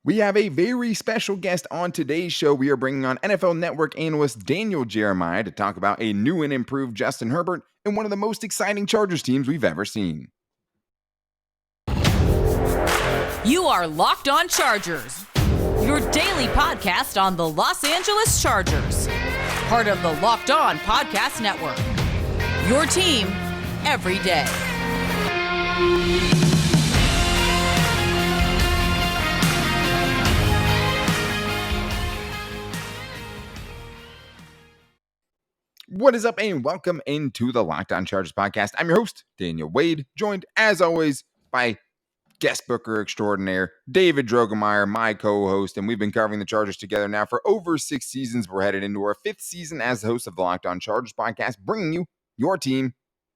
We have a very special guest on today's show. We are bringing on NFL Network analyst Daniel Jeremiah to talk about a new and improved Justin Herbert and one of the most exciting Chargers teams we've ever seen. You are Locked On Chargers, your daily podcast on the Los Angeles Chargers, part of the Locked On Podcast Network, your team every day. What is up, and welcome into the Locked On Chargers podcast. I'm your host, Daniel Wade, joined as always by guest booker extraordinaire David Droegemeier, my co-host, and we've been covering the Chargers together now for over 6 seasons. We're headed into our 5th season as the host of the Locked On Chargers podcast, bringing you your team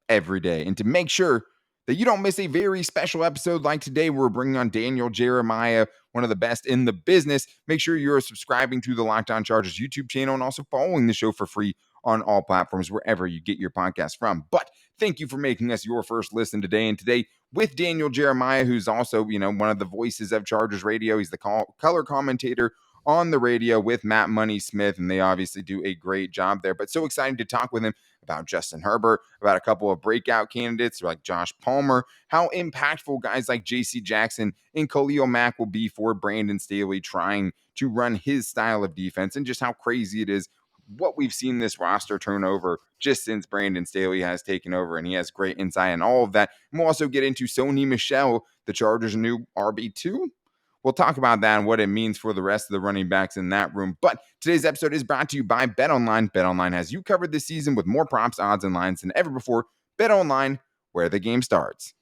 every day. And to make sure that you don't miss a very special episode like today, we're bringing on Daniel Jeremiah, one of the best in the business. Make sure you're subscribing to the Locked On Chargers YouTube channel and also following the show for free on all platforms, wherever you get your podcast from. But thank you for making us your first listen today. And today with Daniel Jeremiah, who's also, one of the voices of Chargers radio. He's the color commentator on the radio with Matt Money Smith, and they obviously do a great job there. But so excited to talk with him about Justin Herbert, about a couple of breakout candidates like Josh Palmer, how impactful guys like J.C. Jackson and Khalil Mack will be for Brandon Staley trying to run his style of defense, and just how crazy it is what we've seen this roster turn over just since Brandon Staley has taken over, and he has great insight on all of that. And we'll also get into Sony Michel, the Chargers' new RB2. We'll talk about that and what it means for the rest of the running backs in that room. But today's episode is brought to you by BetOnline. BetOnline has you covered this season with more props, odds, and lines than ever before. BetOnline, where the game starts.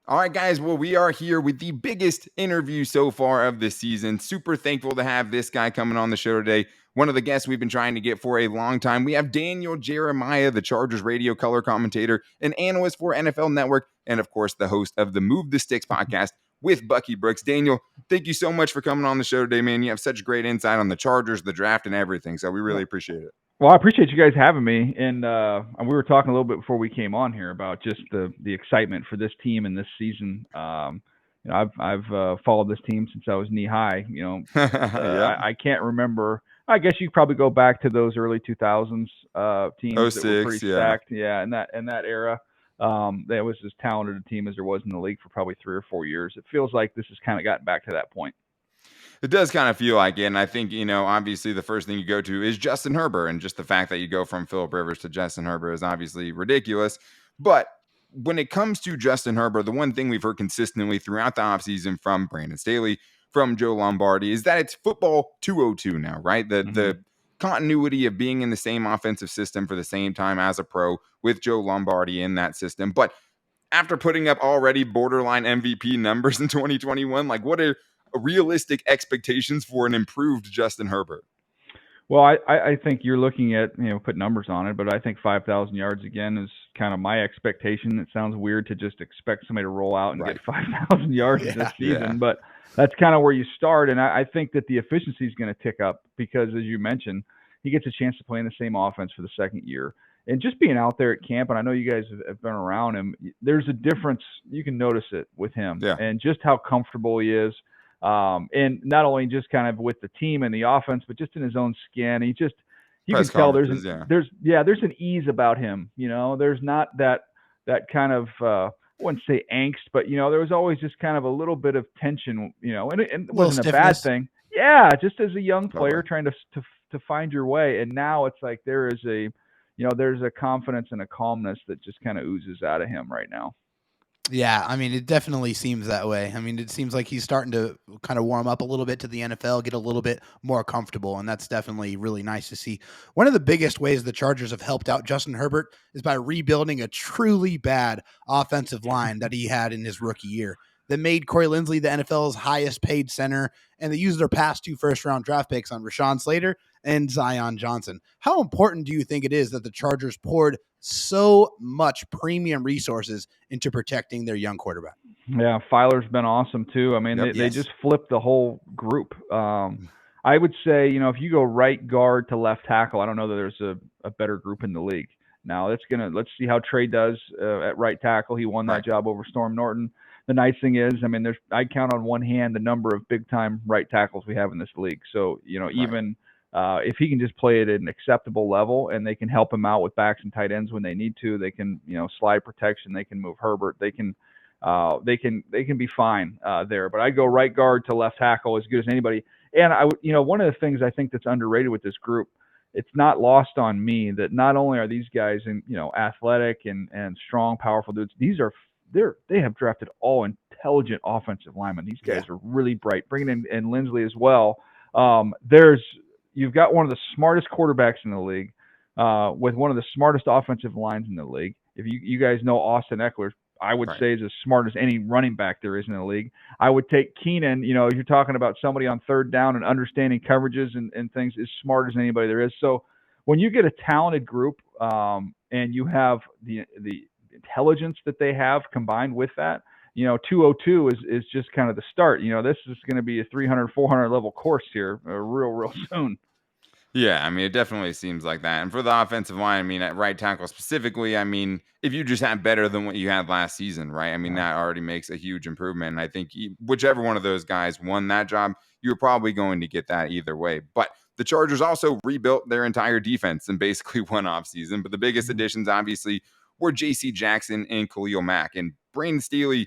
All right, guys, well, we are here with the biggest interview so far of this season. Super thankful to have this guy coming on the show today. One of the guests we've been trying to get for a long time. We have Daniel Jeremiah, the Chargers radio color commentator, an analyst for NFL Network, and of course, the host of the Move the Sticks podcast with Bucky Brooks. Daniel, thank you so much for coming on the show today, man. You have such great insight on the Chargers, the draft, and everything, so we really appreciate it. Well, I appreciate you guys having me, and we were talking a little bit before we came on here about just the excitement for this team and this season. I've followed this team since I was knee high. Yeah. I can't remember. I guess you could probably go back to those early 2000s teams 06, that were pretty yeah. stacked. Yeah, in that era, that was as talented a team as there was in the league for probably 3 or 4 years. It feels like this has kind of gotten back to that point. It does kind of feel like it, and I think, obviously the first thing you go to is Justin Herbert, and just the fact that you go from Phillip Rivers to Justin Herbert is obviously ridiculous. But when it comes to Justin Herbert, the one thing we've heard consistently throughout the offseason from Brandon Staley, from Joe Lombardi, is that it's football 202 now, right? The continuity of being in the same offensive system for the same time as a pro with Joe Lombardi in that system. But after putting up already borderline MVP numbers in 2021, like, what are realistic expectations for an improved Justin Herbert? Well, I think you're looking at, put numbers on it, but I think 5,000 yards again is kind of my expectation. It sounds weird to just expect somebody to roll out and get 5,000 yards this season, but that's kind of where you start. And I think that the efficiency is going to tick up because, as you mentioned, he gets a chance to play in the same offense for the second year. And just being out there at camp, and I know you guys have been around him, there's a difference. You can notice it with him and just how comfortable he is. And not only just kind of with the team and the offense, but just in his own skin. You can tell there's an ease about him. There's not that kind of, I wouldn't say angst, but there was always just kind of a little bit of tension, and it wasn't a bad thing. Yeah. Just as a young player trying to find your way. And now it's like, there is there's a confidence and a calmness that just kind of oozes out of him right now. Yeah, I mean, it definitely seems that way. I mean, it seems like he's starting to kind of warm up a little bit to the NFL, get a little bit more comfortable, and that's definitely really nice to see. One of the biggest ways the Chargers have helped out Justin Herbert is by rebuilding a truly bad offensive line that he had in his rookie year that made Corey Linsley the NFL's highest paid center, and they used their past 2 first-round draft picks on Rashawn Slater and Zion Johnson. How important do you think it is that the Chargers poured so much premium resources into protecting their young quarterback? Yeah, Filer's been awesome too. I mean, they just flipped the whole group. I would say, if you go right guard to left tackle, I don't know that there's a better group in the league. Now let's see how Trey does at right tackle. He won that job over Storm Norton. the nice thing is, I mean, I count on one hand the number of big time right tackles we have in this league. So, even if he can just play it at an acceptable level and they can help him out with backs and tight ends when they need to, they can, slide protection, they can move Herbert, they can be fine there. But I go right guard to left tackle as good as anybody. And one of the things I think that's underrated with this group, it's not lost on me that not only are these guys athletic and strong, powerful dudes, they have drafted all intelligent offensive linemen. These guys are really bright. Bringing in Lindsley as well. You've got one of the smartest quarterbacks in the league, with one of the smartest offensive lines in the league. If you guys know Austin Eckler, I would say is as smart as any running back there is in the league. I would take Keenan, you're talking about somebody on third down and understanding coverages and things, as smart as anybody there is. So when you get a talented group and you have the intelligence that they have combined with that, 202 is just kind of the start. This is going to be a 300, 400 level course here real soon. Yeah, I mean, it definitely seems like that. And for the offensive line, I mean, at right tackle specifically, I mean, if you just have better than what you had last season, right? I mean, that already makes a huge improvement. And I think whichever one of those guys won that job, you're probably going to get that either way. But the Chargers also rebuilt their entire defense in basically one offseason. But the biggest additions, obviously, were J.C. Jackson and Khalil Mack. And Brandon Staley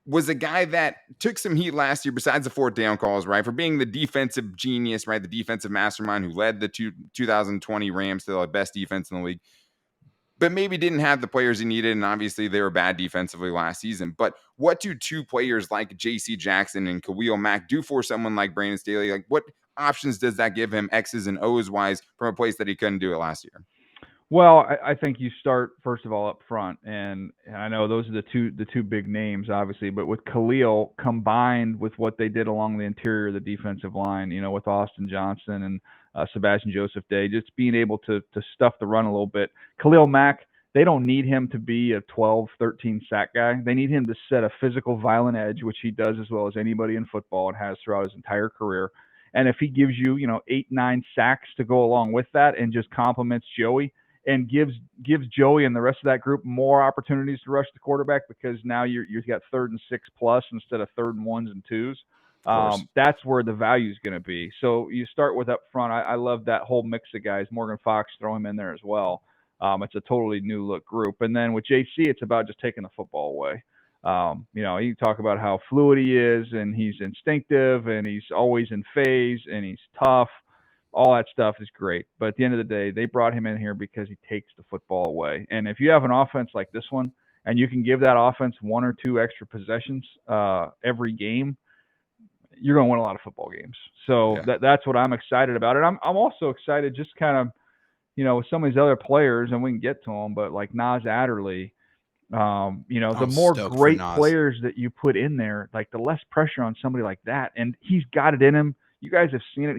was a guy that took some heat last year, besides the fourth down calls, right, for being the defensive genius, right, the defensive mastermind who led the 2020 Rams to the best defense in the league, but maybe didn't have the players he needed, and obviously they were bad defensively last season. But what do two players like J.C. Jackson and Khalil Mack do for someone like Brandon Staley? Like, what options does that give him, X's and O's wise, from a place that he couldn't do it last year? Well, I think you start first of all up front, and I know those are the two big names, obviously. But with Khalil combined with what they did along the interior of the defensive line, with Austin Johnson and Sebastian Joseph Day, just being able to stuff the run a little bit. Khalil Mack, they don't need him to be a 12, 13 sack guy. They need him to set a physical, violent edge, which he does as well as anybody in football and has throughout his entire career. And if he gives you, 8, 9 sacks to go along with that, and just compliments Joey, and gives Joey and the rest of that group more opportunities to rush the quarterback, because now you've got 3rd and 6+ instead of 3rd and 1s and 2s. That's where the value is going to be. So you start with up front. I love that whole mix of guys. Morgan Fox, throw him in there as well. It's a totally new look group. And then with JC, it's about just taking the football away. You talk about how fluid he is, and he's instinctive, and he's always in phase, and he's tough. All that stuff is great. But at the end of the day, they brought him in here because he takes the football away. And if you have an offense like this one, and you can give that offense 1 or 2 extra possessions every game, you're going to win a lot of football games. So that's what I'm excited about. And I'm also excited just kind of, with some of these other players, and we can get to them, but like Nas Adderley, the more great players that you put in there, like the less pressure on somebody like that. And he's got it in him. You guys have seen it.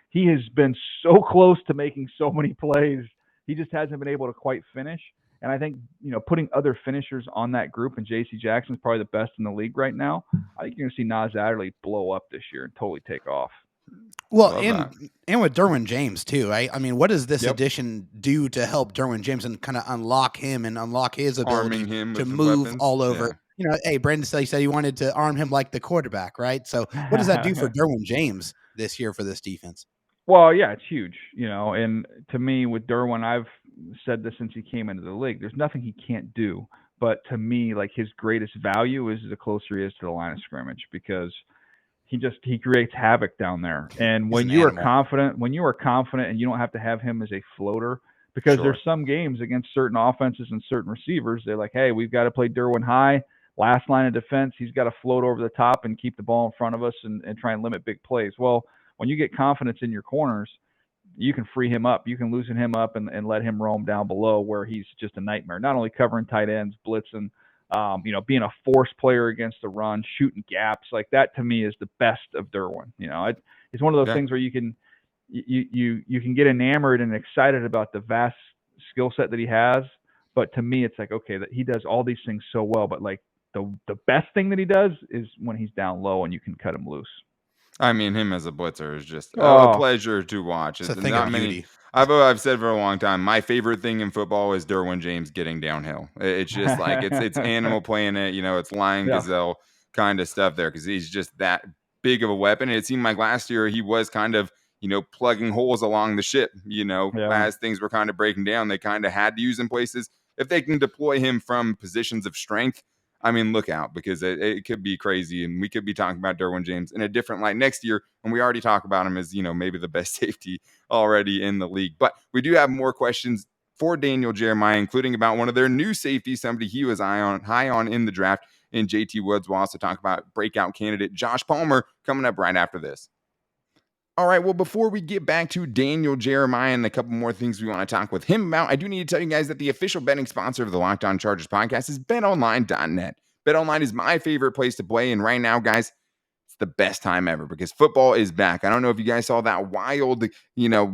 He has been so close to making so many plays. He just hasn't been able to quite finish. And I think, putting other finishers on that group, and J.C. Jackson is probably the best in the league right now. I think you're going to see Nas Adderley blow up this year and totally take off. Well, and with Derwin James too, right? I mean, what does this addition do to help Derwin James and kind of unlock him and unlock his ability to move weapons all over? Yeah. Hey, Brandon said he wanted to arm him like the quarterback, right? So what does that do for Derwin James this year for this defense? Well, yeah, it's huge, and to me with Derwin, I've said this since he came into the league, there's nothing he can't do. But to me, like, his greatest value is the closer he is to the line of scrimmage, because he creates havoc down there. And when you are confident and you don't have to have him as a floater, because there's some games against certain offenses and certain receivers, they're like, hey, we've got to play Derwin high, last line of defense. He's got to float over the top and keep the ball in front of us and try and limit big plays. Well, when you get confidence in your corners, you can free him up. You can loosen him up and let him roam down below, where he's just a nightmare. Not only covering tight ends, blitzing, being a force player against the run, shooting gaps. Like, that to me is the best of Derwin. It's one of those things where you can get enamored and excited about the vast skill set that he has. But to me, it's like, okay, that he does all these things so well, but like the best thing that he does is when he's down low and you can cut him loose. I mean, him as a blitzer is just a Oh, pleasure to watch. It's a It's thing not of many. beauty. I've said for a long time, my favorite thing in football is Derwin James getting downhill. It's just like it's Animal Planet, it's Lion yeah, Gazelle kind of stuff there because he's just that big of a weapon. And it seemed like last year he was kind of plugging holes along the ship. yeah. As things were kind of breaking down, they kind of had to use him places. If they can deploy him from positions of strength, I mean, look out because it could be crazy, and we could be talking about Derwin James in a different light next year. And we already talk about him as maybe the best safety already in the league. But we do have more questions for Daniel Jeremiah, including about one of their new safeties, somebody he was high on in the draft, in JT Woods. We'll also talk about breakout candidate Josh Palmer coming up right after this. All right, well, before we get back to Daniel Jeremiah and a couple more things we want to talk with him about, I do need to tell you guys that the official betting sponsor of the Locked On Chargers podcast is betonline.net. BetOnline is my favorite place to play, and right now, guys, it's the best time ever because football is back. I don't know if you guys saw that wild,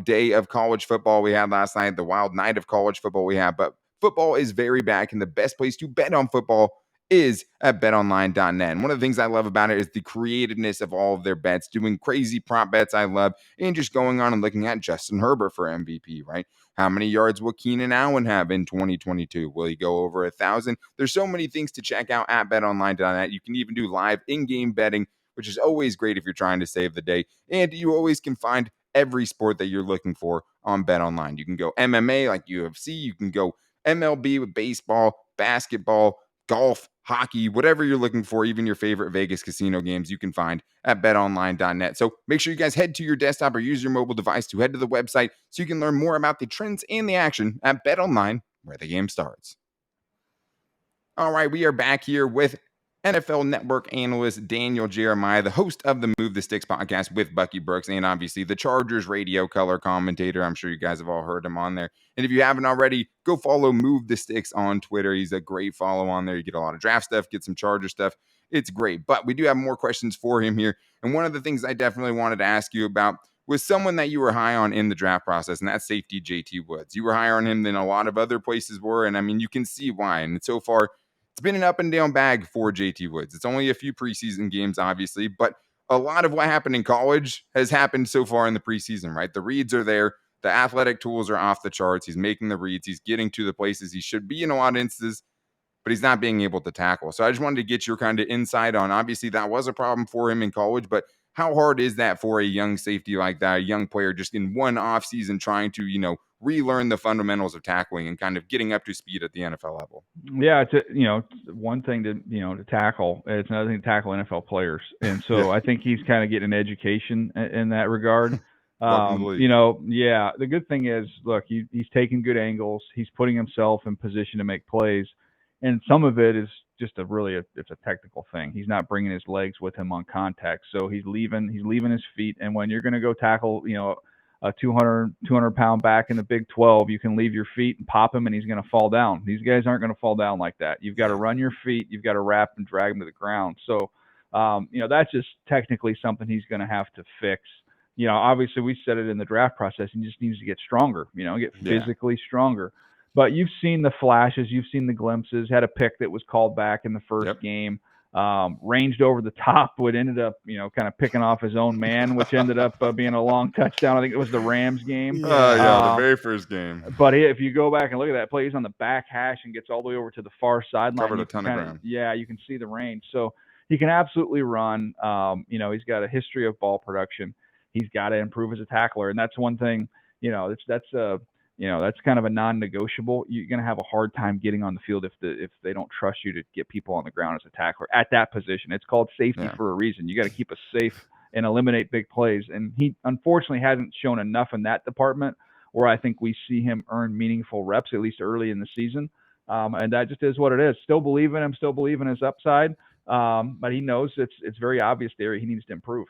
day of college football we had last night, the wild night of college football we had, but football is very back, and the best place to bet on football is at betonline.net. And one of the things I love about it is the creativeness of all of their bets, doing crazy prop bets I love, and just going on and looking at Justin Herbert for MVP, right? How many yards will Keenan Allen have in 2022? Will he go over 1,000? There's so many things to check out at betonline.net. You can even do live in-game betting, which is always great if you're trying to save the day. And you always can find every sport that you're looking for on BetOnline. You can go MMA like UFC. You can go MLB with baseball, basketball, golf, hockey, whatever you're looking for, even your favorite Vegas casino games, you can find at betonline.net. So make sure you guys head to your desktop or use your mobile device to head to the website so you can learn more about the trends and the action at BetOnline, where the game starts. All right, we are back here with NFL Network analyst Daniel Jeremiah, the host of the Move the Sticks podcast with Bucky Brooks, and obviously the Chargers radio color commentator. I'm sure you guys have all heard him on there. And if you haven't already, go follow Move the Sticks on Twitter. He's a great follow on there. You get a lot of draft stuff, get some Charger stuff. It's great. But we do have more questions for him here. And one of the things I definitely wanted to ask you about was someone that you were high on in the draft process, and that's safety JT Woods. You were higher on him than a lot of other places were, and I mean, you can see why. And so far, it's been an up and down bag for JT Woods. It's only a few preseason games, obviously, but a lot of what happened in college has happened so far in the preseason, right? The reads are there. The athletic tools are off the charts. He's making the reads. He's getting to the places he should be in a lot of instances, but he's not being able to tackle. So I just wanted to get your kind of insight on, obviously, that was a problem for him in college, but how hard is that for a young safety like that, a young player just in one offseason trying to, relearn the fundamentals of tackling and kind of getting up to speed at the NFL level? Yeah, it's one thing to tackle. It's another thing to tackle NFL players, and so Yeah. I think he's kind of getting an education in that regard. Welcome to the league. Yeah. The good thing is, look, he's taking good angles. He's putting himself in position to make plays, and some of it is just it's a technical thing. He's not bringing his legs with him on contact, so he's leaving his feet. And when you're going to go tackle, a 200-pound back in the Big 12, you can leave your feet and pop him, and he's going to fall down. These guys aren't going to fall down like that. You've got to run your feet. You've got to wrap and drag them to the ground. So, that's just technically something he's going to have to fix. Obviously we said it in the draft process. He just needs to get stronger, get physically stronger. But you've seen the flashes. You've seen the glimpses. Had a pick that was called back in the first game. Ranged over the top, what ended up, kind of picking off his own man, which ended up being a long touchdown. I think it was the Rams game. The very first game. But if you go back and look at that play, he's on the back hash and gets all the way over to the far sideline. Covered a ton of ground. Yeah, you can see the range. So he can absolutely run. He's got a history of ball production. He's got to improve as a tackler, and that's one thing. That's kind of a non-negotiable. You're going to have a hard time getting on the field if they don't trust you to get people on the ground as a tackler at that position. It's called safety for a reason. You got to keep us safe and eliminate big plays. And he unfortunately hasn't shown enough in that department where I think we see him earn meaningful reps, at least early in the season. And that just is what it is. Still believe in him, still believe in his upside. But he knows it's very obvious there he needs to improve.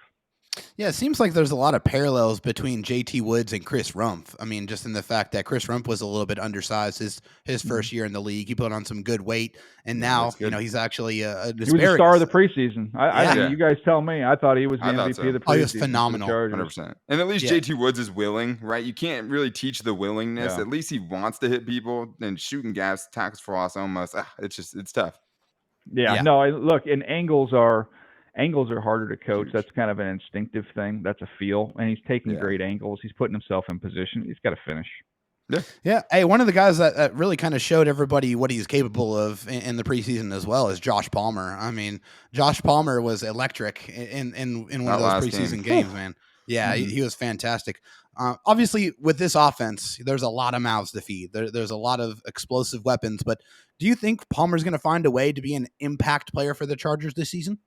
Yeah, it seems like there's a lot of parallels between JT Woods and Chris Rumph. I mean, just in the fact that Chris Rumph was a little bit undersized his first year in the league. He put on some good weight, and now he's actually a he was the star of the preseason. I mean, you guys tell me. I thought he was the MVP of the preseason. Oh, he was phenomenal. 100%. And at least JT Woods is willing, right? You can't really teach the willingness. Yeah. At least he wants to hit people and shooting gaps, tackles for loss almost. It's tough. Yeah. No, look, and angles are Angles are harder to coach. That's kind of an instinctive thing. That's a feel. And he's taking great angles. He's putting himself in position. He's got to finish. Yeah. Hey, one of the guys that really kind of showed everybody what he's capable of in the preseason as well is Josh Palmer. I mean, Josh Palmer was electric in one of those preseason games, man. Yeah, he was fantastic. Obviously, with this offense, there's a lot of mouths to feed. There's a lot of explosive weapons. But do you think Palmer's going to find a way to be an impact player for the Chargers this season?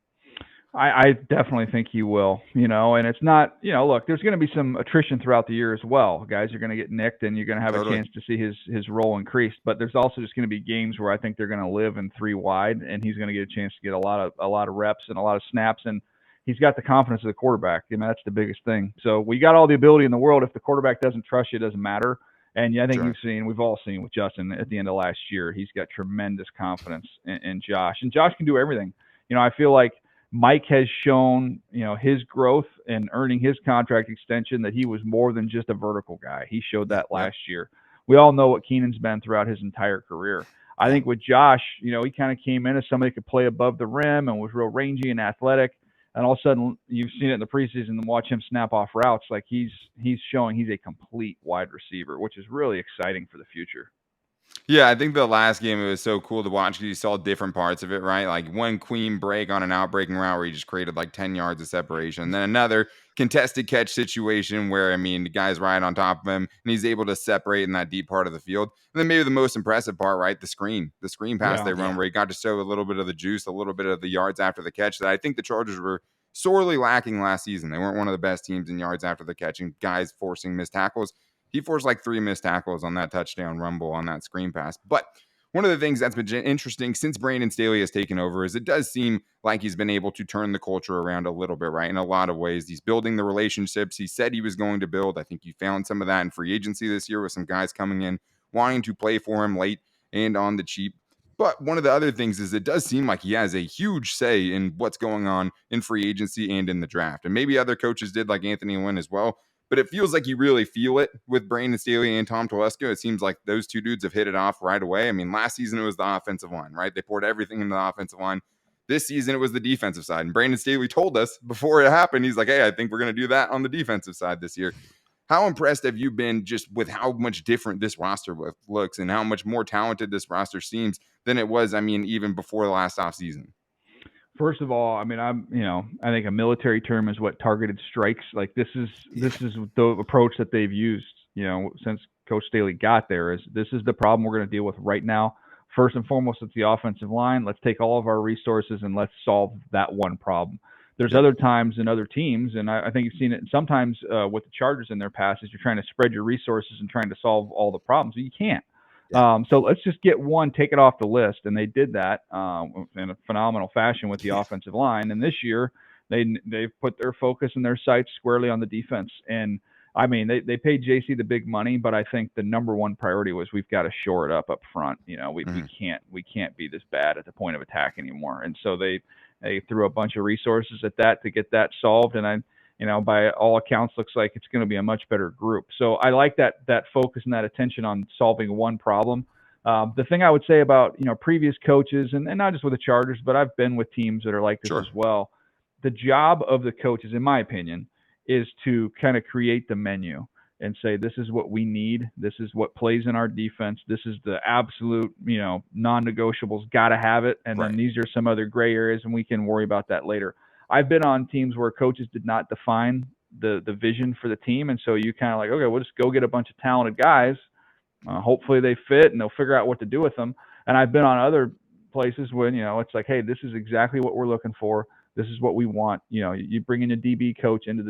I definitely think he will, and it's not, look, there's going to be some attrition throughout the year as well. Guys are going to get nicked and you're going to have a chance to see his role increased. But there's also just going to be games where I think they're going to live in 3 wide and he's going to get a chance to get a lot of reps and a lot of snaps. And he's got the confidence of the quarterback. That's the biggest thing. So we got all the ability in the world. If the quarterback doesn't trust you, it doesn't matter. And I think we've all seen with Justin at the end of last year, he's got tremendous confidence in Josh. And Josh can do everything. I feel like Mike has shown, his growth in earning his contract extension, that he was more than just a vertical guy. He showed that last year. We all know what Keenan's been throughout his entire career. I think with Josh, he kind of came in as somebody who could play above the rim and was real rangy and athletic. And all of a sudden, you've seen it in the preseason and watch him snap off routes. Like he's showing he's a complete wide receiver, which is really exciting for the future. Yeah, I think the last game, it was so cool to watch because you saw different parts of it, right? Like one queen break on an outbreaking route where he just created like 10 yards of separation. Then another contested catch situation where, the guy's right on top of him and he's able to separate in that deep part of the field. And then maybe the most impressive part, right? The screen pass they run where he got to show a little bit of the juice, a little bit of the yards after the catch that I think the Chargers were sorely lacking last season. They weren't one of the best teams in yards after the catch and guys forcing missed tackles. He forced like 3 missed tackles on that touchdown rumble on that screen pass. But one of the things that's been interesting since Brandon Staley has taken over is it does seem like he's been able to turn the culture around a little bit, right? In a lot of ways, he's building the relationships he said he was going to build. I think you found some of that in free agency this year with some guys coming in, wanting to play for him late and on the cheap. But one of the other things is it does seem like he has a huge say in what's going on in free agency and in the draft. And maybe other coaches did, like Anthony Lynn as well. But it feels like you really feel it with Brandon Staley and Tom Telesco. It seems like those two dudes have hit it off right away. Last season it was the offensive line, right? They poured everything into the offensive line. This season it was the defensive side. And Brandon Staley told us before it happened, he's like, hey, I think we're going to do that on the defensive side this year. How impressed have you been just with how much different this roster looks and how much more talented this roster seems than it was, even before the last offseason? First of all, I think a military term is what targeted strikes. Like this is the approach that they've used, since Coach Staley got there. Is this is the problem we're going to deal with right now. First and foremost, it's the offensive line. Let's take all of our resources and let's solve that one problem. There's other times in other teams, and I think you've seen it sometimes with the Chargers in their past, is you're trying to spread your resources and trying to solve all the problems. You can't. So let's just get one, take it off the list. And they did that in a phenomenal fashion with the offensive line. And this year, they've put their focus and their sights squarely on the defense. And, they paid JC the big money, but I think the number one priority was we've got to shore it up front. We can't be this bad at the point of attack anymore. And so they threw a bunch of resources at that to get that solved. And by all accounts, looks like it's going to be a much better group. So I like that focus and that attention on solving one problem. The thing I would say about, previous coaches, and not just with the Chargers, but I've been with teams that are like this as well. The job of the coaches, in my opinion, is to kind of create the menu and say, this is what we need. This is what plays in our defense. This is the absolute, non-negotiables, got to have it. And then these are some other gray areas, and we can worry about that later. I've been on teams where coaches did not define the vision for the team. And so you kind of like, okay, we'll just go get a bunch of talented guys. Hopefully they fit and they'll figure out what to do with them. And I've been on other places when, it's like, hey, this is exactly what we're looking for. This is what we want. You bring in a DB coach into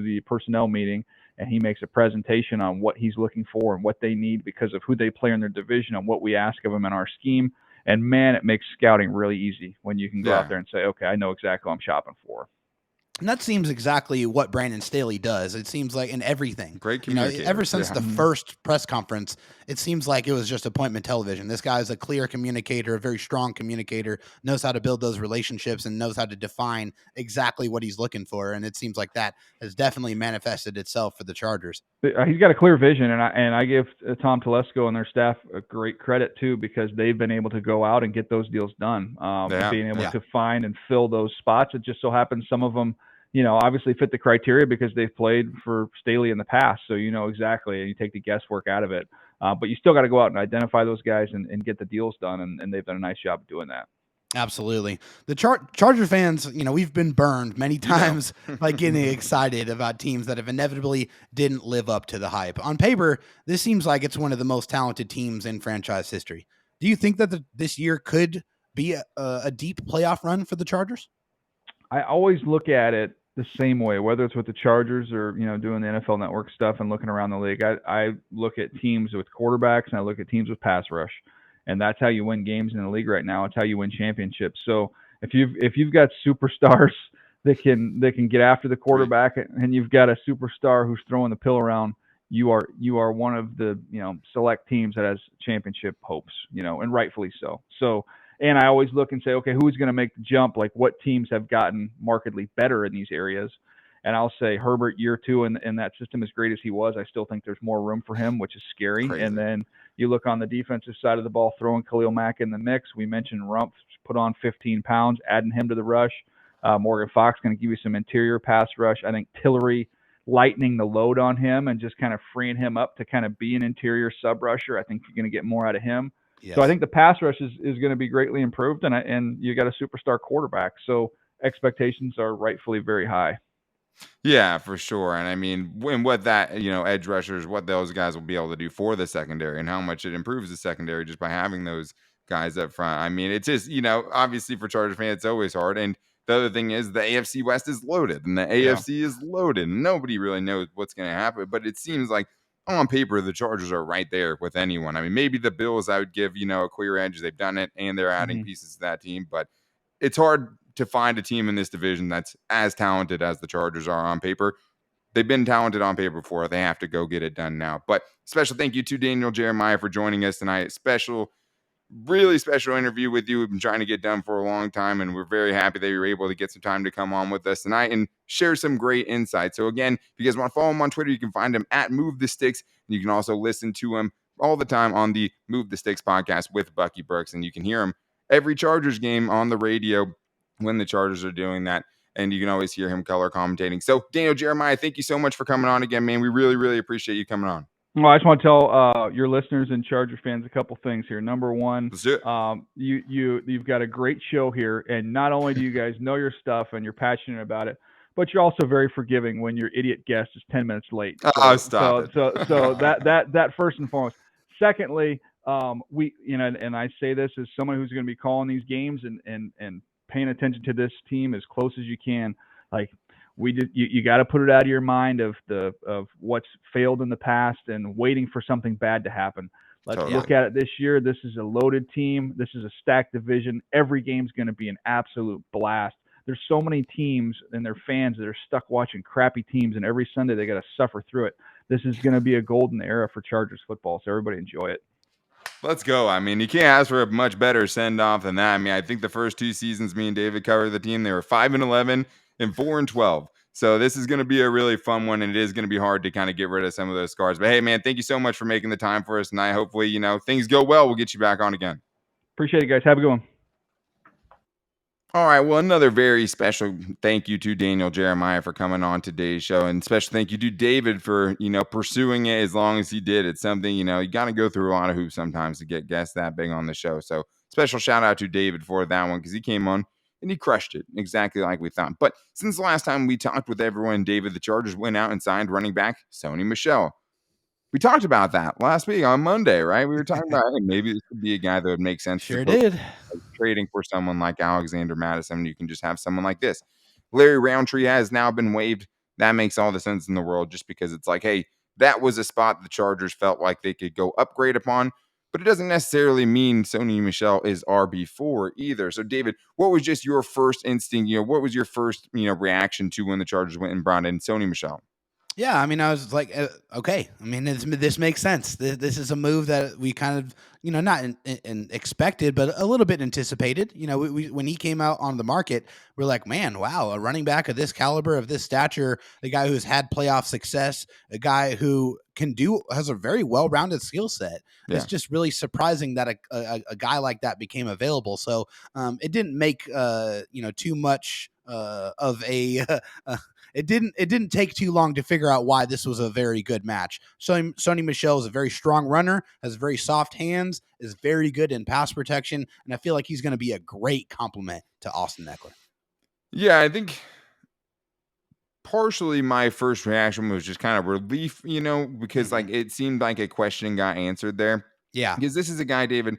the personnel meeting, and he makes a presentation on what he's looking for and what they need because of who they play in their division and what we ask of them in our scheme. And man, it makes scouting really easy when you can go out there and say, okay, I know exactly what I'm shopping for. And that seems exactly what Brandon Staley does. It seems like in everything. Great communicator. Ever since the first press conference, it seems like it was just appointment television. This guy is a clear communicator, a very strong communicator, knows how to build those relationships and knows how to define exactly what he's looking for. And it seems like that has definitely manifested itself for the Chargers. He's got a clear vision, and I give Tom Telesco and their staff a great credit too, because they've been able to go out and get those deals done, being able to find and fill those spots. It just so happens some of them, obviously fit the criteria because they've played for Staley in the past. So exactly, and you take the guesswork out of it. But you still got to go out and identify those guys and get the deals done, and they've done a nice job of doing that. Absolutely. The Charger fans, we've been burned many times by getting excited about teams that have inevitably didn't live up to the hype. On paper, this seems like it's one of the most talented teams in franchise history. Do you think that this year could be a deep playoff run for the Chargers? I always look at it the same way, whether it's with the Chargers or, doing the NFL Network stuff and looking around the league. I look at teams with quarterbacks and I look at teams with pass rush. And that's how you win games in the league right now. It's how you win championships. So if you've got superstars that can get after the quarterback, and you've got a superstar who's throwing the pill around, you are one of the select teams that has championship hopes, and rightfully so. So, and I always look and say, okay, who's going to make the jump? Like, what teams have gotten markedly better in these areas? And I'll say Herbert year 2 in that system, as great as he was, I still think there's more room for him, which is scary. Crazy. And then you look on the defensive side of the ball, throwing Khalil Mack in the mix. We mentioned Rumpf put on 15 pounds, adding him to the rush. Morgan Fox going to give you some interior pass rush. I think Tillery lightening the load on him and just kind of freeing him up to kind of be an interior sub rusher. I think you're going to get more out of him. Yes. So I think the pass rush is going to be greatly improved, and you got a superstar quarterback. So expectations are rightfully very high. Yeah, for sure. And I mean, when what that, edge rushers, what those guys will be able to do for the secondary and how much it improves the secondary just by having those guys up front. I mean, it's just, obviously for Chargers fans, it's always hard. And the other thing is the AFC West is loaded and the AFC is loaded. Nobody really knows what's going to happen, but it seems like on paper, the Chargers are right there with anyone. I mean, maybe the Bills, I would give, a clear edge. They've done it and they're adding pieces to that team, but it's hard to find a team in this division that's as talented as the Chargers are on paper. They've been talented on paper before. They have to go get it done now. But special thank you to Daniel Jeremiah for joining us tonight. Really special interview with you. We've been trying to get done for a long time, and we're very happy that you were able to get some time to come on with us tonight and share some great insights. So again, if you guys want to follow him on Twitter, you can find him at Move the Sticks, and you can also listen to him all the time on the Move the Sticks podcast with Bucky Brooks, and you can hear him every Chargers game on the radio when the Chargers are doing that, and you can always hear him color commentating. So Daniel Jeremiah, thank you so much for coming on again, man. We really, really appreciate you coming on. Well, I just want to tell your listeners and Charger fans a couple things here. Number one, you've got a great show here, and not only do you guys know your stuff and you're passionate about it, but you're also very forgiving when your idiot guest is 10 minutes late. Stop it. So that first and foremost. Secondly, and I say this as someone who's going to be calling these games and paying attention to this team as close as you can. Like, you got to put it out of your mind of what's failed in the past and waiting for something bad to happen. Let's look at it this year. This is a loaded team. This is a stacked division. Every game's going to be an absolute blast. There's so many teams and their fans that are stuck watching crappy teams, and every Sunday they got to suffer through it. This is going to be a golden era for Chargers football, so everybody enjoy it. Let's go. I mean, you can't ask for a much better send-off than that. I mean, I think the first 2 seasons me and David covered the team, they were 5-11 and 4-12. So this is going to be a really fun one, and it is going to be hard to kind of get rid of some of those scars. But hey, man, thank you so much for making the time for us tonight. Hopefully, things go well. We'll get you back on again. Appreciate it, guys. Have a good one. All right. Well, another very special thank you to Daniel Jeremiah for coming on today's show. And special thank you to David for, pursuing it as long as he did. It's something, you got to go through a lot of hoops sometimes to get guests that big on the show. So special shout out to David for that one, because he came on and he crushed it exactly like we thought. But since the last time we talked with everyone, David, the Chargers went out and signed running back Sony Michel. We talked about that last week on Monday, right? We were talking about, hey, maybe this would be a guy that would make sense. Sure did. Trading for someone like Alexander Madison. You can just have someone like this. Larry Roundtree has now been waived. That makes all the sense in the world, just because it's like, hey, that was a spot the Chargers felt like they could go upgrade upon. but it doesn't necessarily mean Sony Michel is RB4 either. So, David, what was just your first instinct? What was your first, reaction to when the Chargers went and brought in Sony Michel? Yeah, I mean, I was like, okay. I mean, this makes sense. This is a move that we kind of, not in expected, but a little bit anticipated. When he came out on the market, we're like, man, wow, a running back of this caliber, of this stature, a guy who's had playoff success, a guy who has a very well-rounded skill set. Yeah. It's just really surprising that a guy like that became available. So it didn't make too much of a it didn't take too long to figure out why this was a very good match. Sony Michel is a very strong runner, has very soft hands, is very good in pass protection, and I feel like he's going to be a great complement to Austin Ekeler. Yeah, I think partially my first reaction was just kind of relief, because like it seemed like a question got answered there. Yeah. Because this is a guy, David,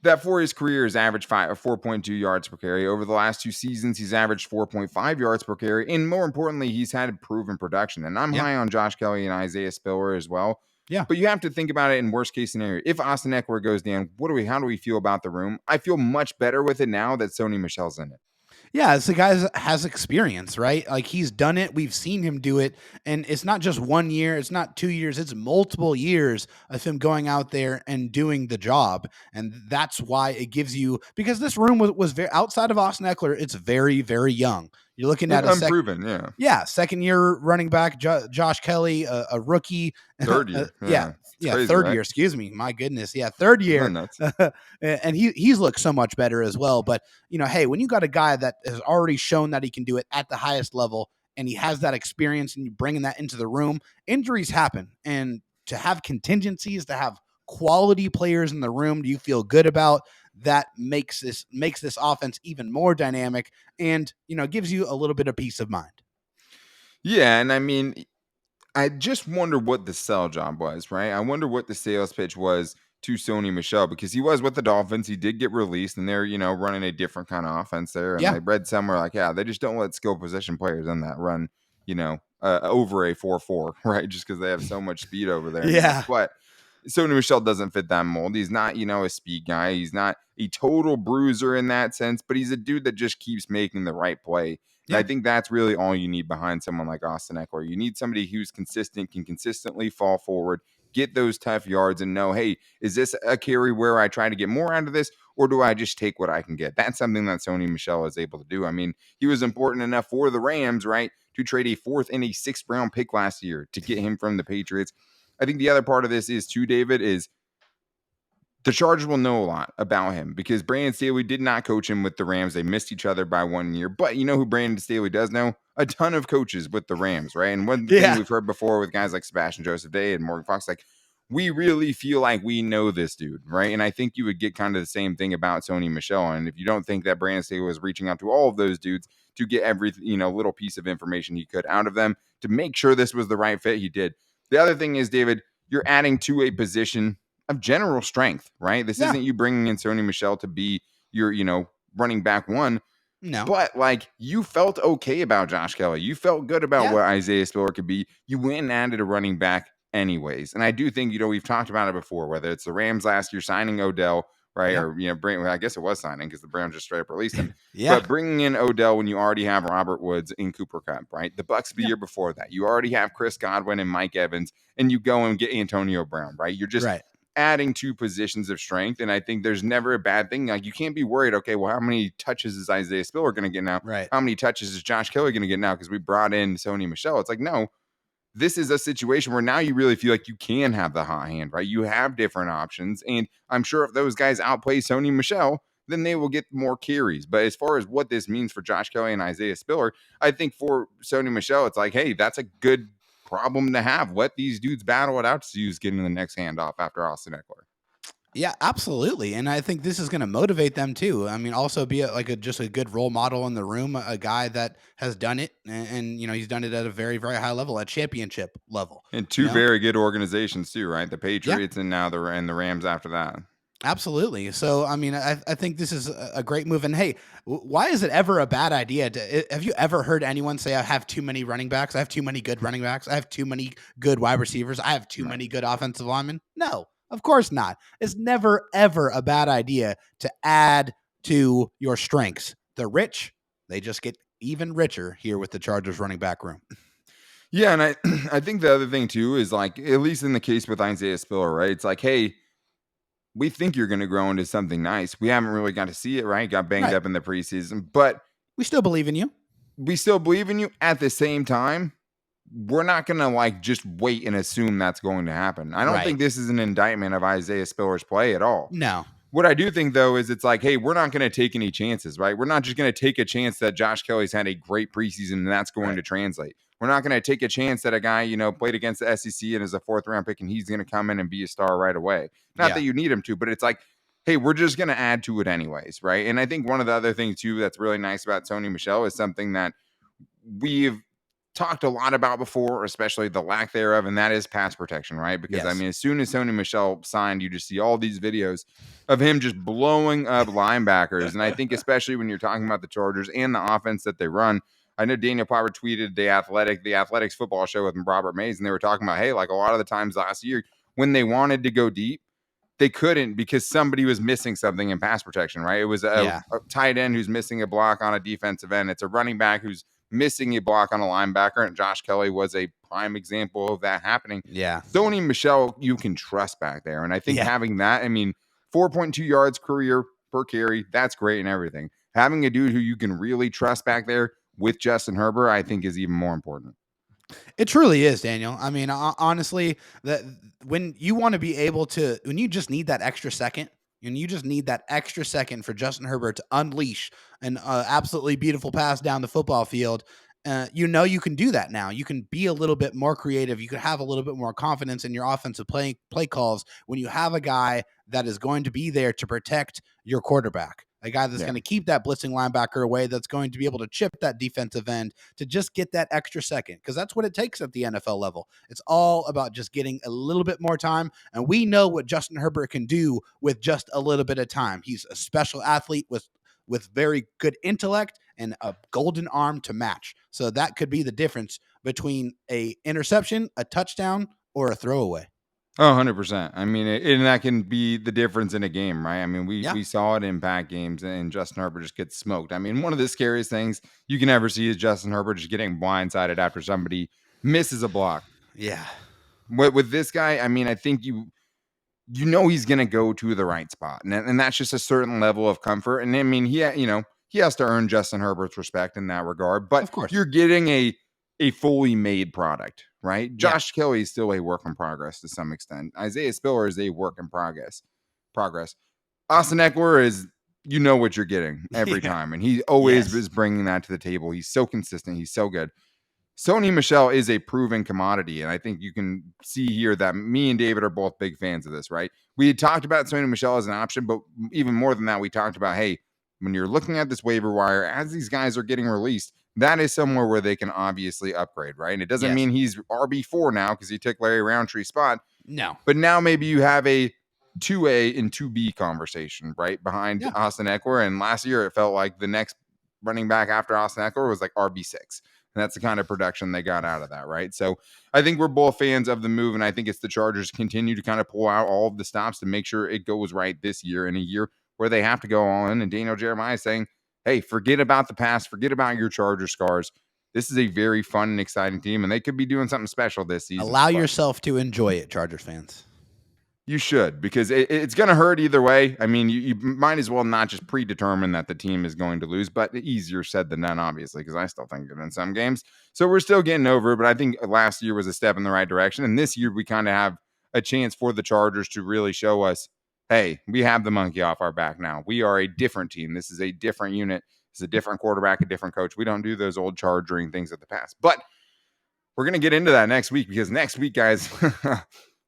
that for his career has averaged 4.2 yards per carry. Over the last 2 seasons, he's averaged 4.5 yards per carry. And more importantly, he's had proven production. And I'm high on Josh Kelly and Isaiah Spiller as well. Yeah. But you have to think about it in worst case scenario. If Austin Ekeler goes down, how do we feel about the room? I feel much better with it now that Sony Michel's in it. Yeah, it's the guy that has experience, right? Like he's done it. We've seen him do it. And it's not just 1 year. It's not 2 years. It's multiple years of him going out there and doing the job. And that's why it gives you, because this room was very, outside of Austin Ekeler, it's very, very young. You're looking at unproven, second year running back, Josh Kelly, a rookie. Third year. Crazy, third year. Excuse me. My goodness. Yeah, third year. And he's looked so much better as well. But, hey, when you got a guy that has already shown that he can do it at the highest level and he has that experience and you bringing that into the room, injuries happen. And to have contingencies, to have quality players in the room, do you feel good about? That makes this offense even more dynamic and, gives you a little bit of peace of mind. Yeah. And I mean, I just wonder what the sell job was, right? I wonder what the sales pitch was to Sony Michel, because he was with the Dolphins. He did get released and they're, running a different kind of offense there. And I read somewhere like, they just don't let skill position players in that run, over a 4-4, right? Just because they have so much speed over there. Yeah. But Sony Michel doesn't fit that mold. He's not, a speed guy. He's not a total bruiser in that sense, but he's a dude that just keeps making the right play. And I think that's really all you need behind someone like Austin Ekeler. You need somebody who's consistent, can consistently fall forward, get those tough yards, and know, hey, is this a carry where I try to get more out of this, or do I just take what I can get? That's something that Sony Michel is able to do. I mean, he was important enough for the Rams, right, to trade a 4th and a 6th round pick last year to get him from the Patriots. I think the other part of this is too, David, is the Chargers will know a lot about him because Brandon Staley did not coach him with the Rams. They missed each other by 1 year. But you know who Brandon Staley does know? A ton of coaches with the Rams, right? And one thing we've heard before with guys like Sebastian Joseph Day and Morgan Fox, like, we really feel like we know this dude, right? And I think you would get kind of the same thing about Sony Michel. And if you don't think that Brandon Staley was reaching out to all of those dudes to get every, little piece of information he could out of them to make sure this was the right fit, he did. The other thing is, David, you're adding to a position of general strength, right? This isn't you bringing in Sony Michel to be your, running back one. No. But like, you felt okay about Josh Kelly. You felt good about what Isaiah Spiller could be. You went and added a running back anyways. And I do think, we've talked about it before, whether it's the Rams last year signing Odell, right? Or, I guess it was signing because the Browns just straight up released him. But bringing in Odell when you already have Robert Woods and Cooper Kupp, right? The Bucs the year before that, you already have Chris Godwin and Mike Evans, and you go and get Antonio Brown, right? You're just adding 2 positions of strength. And I think there's never a bad thing. Like, you can't be worried, okay, well, how many touches is Isaiah Spiller going to get now? Right. How many touches is Josh Kelly going to get now? Because we brought in Sony Michel. It's like, no, this is a situation where now you really feel like you can have the hot hand, right? You have different options. And I'm sure if those guys outplay Sony Michel, then they will get more carries. But as far as what this means for Josh Kelly and Isaiah Spiller, I think for Sony Michel, it's like, hey, that's a good problem to have. Let these dudes battle it out to see who's getting the next handoff after Austin Ekeler. Yeah, absolutely. And I think this is going to motivate them too. I mean, also be just a good role model in the room, a guy that has done it and he's done it at a very, very high level, at championship level. And 2 very good organizations too, right? The Patriots and now the Rams after that. Absolutely. So, I mean, I think this is a great move. And hey, why is it ever a bad idea have you ever heard anyone say, I have too many running backs? I have too many good running backs. I have too many good wide receivers. I have too many good offensive linemen. No. Of course not. It's never, ever a bad idea to add to your strengths. The rich, they just get even richer here with the Chargers running back room. Yeah, and I think the other thing too is like, at least in the case with Isaiah Spiller, right? It's like, hey, we think you're going to grow into something nice. We haven't really got to see it, right? Got banged up in the preseason, but we still believe in you. We still believe in you. At the same time, we're not going to like just wait and assume that's going to happen. I don't think this is an indictment of Isaiah Spiller's play at all. No. What I do think, though, is it's like, hey, we're not going to take any chances, right? We're not just going to take a chance that Josh Kelly's had a great preseason and that's going to translate. We're not going to take a chance that a guy, played against the SEC and is a 4th-round pick and he's going to come in and be a star right away. Not that you need him to, but it's like, hey, we're just going to add to it anyways, right? And I think one of the other things, too, that's really nice about Sony Michel is something that we've talked a lot about before, especially the lack thereof, and that is pass protection, right? Because I mean, as soon as Sony Michel signed, you just see all these videos of him just blowing up linebackers. And I think especially when you're talking about the Chargers and the offense that they run, I know Daniel Popper tweeted the Athletics football show with Robert Mays, and they were talking about, hey, like a lot of the times last year when they wanted to go deep, they couldn't because somebody was missing something in pass protection, right? It was a tight end who's missing a block on a defensive end. It's a running back who's missing a block on a linebacker, and Josh Kelly was a prime example of that happening. Yeah. Sony Michel, you can trust back there. And I think having that, I mean, 4.2 yards career per carry, that's great and everything. Having a dude who you can really trust back there with Justin Herbert, I think is even more important. It truly is, Daniel. I mean, honestly, that when you want to be able to, when you just need that extra second, and you just need that extra second for Justin Herbert to unleash an absolutely beautiful pass down the football field, you can do that now. You can be a little bit more creative. You can have a little bit more confidence in your offensive play calls when you have a guy that is going to be there to protect your quarterback. A guy that's going to keep that blitzing linebacker away, that's going to be able to chip that defensive end to just get that extra second, because that's what it takes at the NFL level. It's all about just getting a little bit more time, and we know what Justin Herbert can do with just a little bit of time. He's a special athlete with very good intellect and a golden arm to match. So that could be the difference between a interception, a touchdown, or a throwaway. Oh, 100%. I mean, and that can be the difference in a game, right? I mean, we saw it in pack games, and Justin Herbert just gets smoked. I mean, one of the scariest things you can ever see is Justin Herbert just getting blindsided after somebody misses a block. Yeah. With this guy, I mean, I think you know he's going to go to the right spot, and that's just a certain level of comfort. And I mean, he has to earn Justin Herbert's respect in that regard. But of course, you're getting a fully made product. Right? Josh Kelly is still a work in progress to some extent. Isaiah Spiller is a work in progress. Austin Eckler is, you know what you're getting every time. And he always is bringing that to the table. He's so consistent. He's so good. Sony Michel is a proven commodity. And I think you can see here that me and David are both big fans of this, right? We had talked about Sony Michel as an option, but even more than that, we talked about, hey, when you're looking at this waiver wire, as these guys are getting released, that is somewhere where they can obviously upgrade, right? And it doesn't mean he's RB4 now because he took Larry Roundtree's spot. No. But now maybe you have a 2A and 2B conversation, right? Behind Austin Eckler. And last year it felt like the next running back after Austin Eckler was like RB6. And that's the kind of production they got out of that, right? So I think we're both fans of the move, and I think it's the Chargers continue to kind of pull out all of the stops to make sure it goes right this year, in a year where they have to go all in. And Daniel Jeremiah is saying, hey, forget about the past. Forget about your Charger scars. This is a very fun and exciting team, and they could be doing something special this season. Allow yourself to enjoy it, Chargers fans. You should, because it's going to hurt either way. I mean, you might as well not just predetermine that the team is going to lose, but easier said than done, obviously, because I still think it in some games. So we're still getting over it, but I think last year was a step in the right direction, and this year we kind of have a chance for the Chargers to really show us, hey, we have the monkey off our back now. We are a different team. This is a different unit. It's a different quarterback, a different coach. We don't do those old chargering things of the past. But we're going to get into that next week, because next week, guys,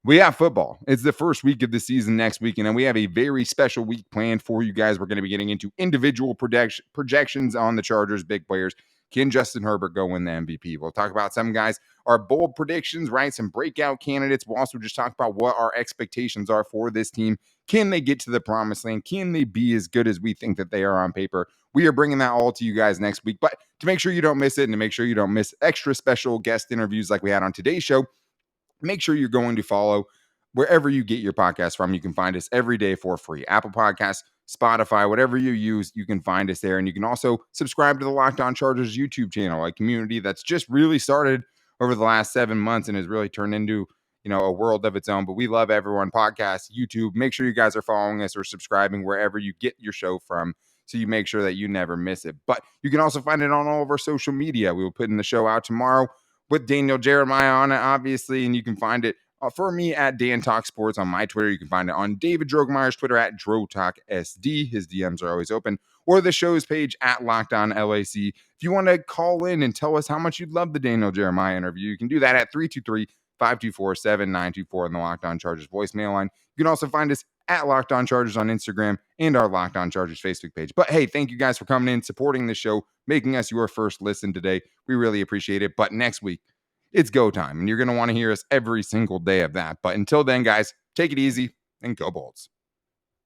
we have football. It's the first week of the season next week, and then we have a very special week planned for you guys. We're going to be getting into individual projections on the Chargers' big players. Can Justin Herbert go win the MVP? We'll talk about some guys, our bold predictions, right? Some breakout candidates. We'll also just talk about what our expectations are for this team. Can they get to the promised land? Can they be as good as we think that they are on paper? We are bringing that all to you guys next week. But to make sure you don't miss it, and to make sure you don't miss extra special guest interviews like we had on today's show, make sure you're going to follow wherever you get your podcast from. You can find us every day for free. Apple Podcasts, Spotify, whatever you use, you can find us there. And you can also subscribe to the Locked On Chargers YouTube channel, a community that's just really started over the last 7 months and has really turned into, a world of its own. But we love everyone. Podcasts, YouTube. Make sure you guys are following us or subscribing wherever you get your show from, so you make sure that you never miss it. But you can also find it on all of our social media. We will put in the show out tomorrow with Daniel Jeremiah on it, obviously, and you can find it for me at Dan Talk Sports on my Twitter. You can find it on David Droegemeier's Twitter at DroTalkSD. His DMs are always open. Or the show's page at Locked On LAC. If you want to call in and tell us how much you'd love the Daniel Jeremiah interview, you can do that at 323-524-7924 on the Locked On Chargers voicemail line. You can also find us at Locked On Chargers on Instagram and our Locked On Chargers Facebook page. But hey, thank you guys for coming in, supporting the show, making us your first listen today. We really appreciate it. But next week, it's go time, and you're going to want to hear us every single day of that. But until then, guys, take it easy and go Bolts.